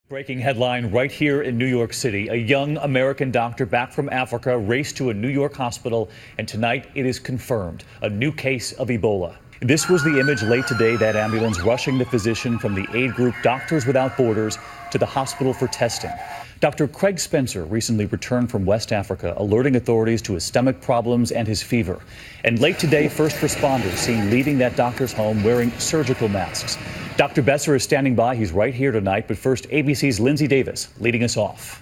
Breaking headline right here in New York City. A young American doctor back from Africa raced to a New York hospital, and tonight it is confirmed a new case of Ebola. This was the image late today, that ambulance rushing the physician from the aid group Doctors Without Borders to the hospital for testing. Dr. Craig Spencer recently returned from West Africa, alerting authorities to his stomach problems and his fever. And late today, first responders seen leaving that doctor's home wearing surgical masks. Dr. Besser is standing by. He's right here tonight. But first, ABC's Lindsay Davis leading us off.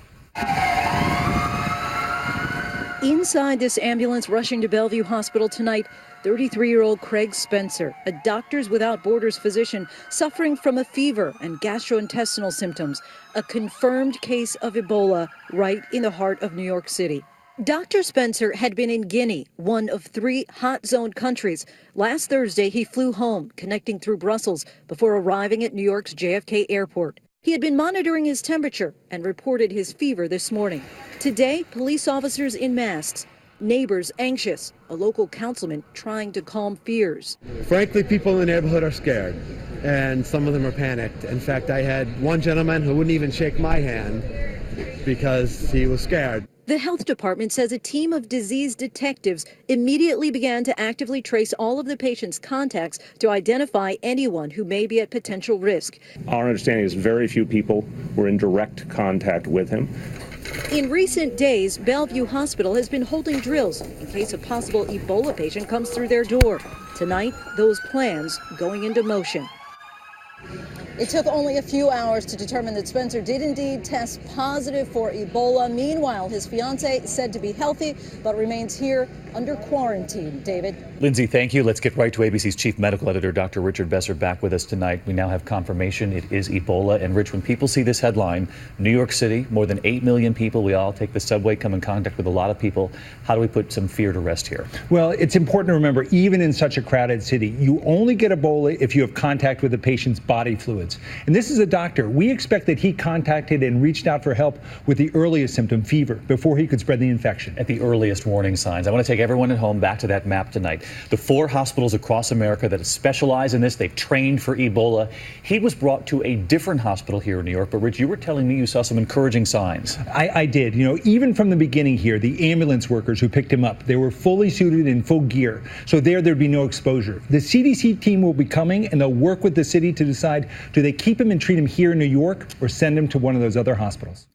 Inside this ambulance rushing to Bellevue Hospital tonight, 33-year-old Craig Spencer, a Doctors Without Borders physician suffering from a fever and gastrointestinal symptoms, a confirmed case of Ebola right in the heart of New York City. Dr. Spencer had been in Guinea, one of 3 hot-zone countries. Last Thursday, he flew home, connecting through Brussels before arriving at New York's JFK airport. He had been monitoring his temperature and reported his fever this morning. Today, police officers in masks, neighbors anxious, a local councilman trying to calm fears. Frankly, people in the neighborhood are scared, and some of them are panicked. In fact, I had one gentleman who wouldn't even shake my hand because he was scared. The health department says a team of disease detectives immediately began to actively trace all of the patient's contacts to identify anyone who may be at potential risk. Our understanding is very few people were in direct contact with him. In recent days, Bellevue Hospital has been holding drills in case a possible Ebola patient comes through their door. Tonight, those plans going into motion. It took only a few hours to determine that Spencer did indeed test positive for Ebola. Meanwhile, his fiancée said to be healthy, but remains here under quarantine. David? Lindsay, thank you. Let's get right to ABC's chief medical editor, Dr. Richard Besser, back with us tonight. We now have confirmation it is Ebola. And Rich, when people see this headline, New York City, more than 8 million people, we all take the subway, come in contact with a lot of people. How do we put some fear to rest here? Well, it's important to remember, even in such a crowded city, you only get Ebola if you have contact with the patient's body fluids. And this is a doctor. We expect that he contacted and reached out for help with the earliest symptom, fever, before he could spread the infection. At the earliest warning signs. I want to take everyone at home back to that map tonight. The 4 hospitals across America that specialize in this, they've trained for Ebola. He was brought to a different hospital here in New York. But Rich, you were telling me you saw some encouraging signs. I did. You know, even from the beginning here, the ambulance workers who picked him up, they were fully suited in full gear. So there'd be no exposure. The CDC team will be coming, and they'll work with the city to decide, do they keep him and treat him here in New York or send him to one of those other hospitals?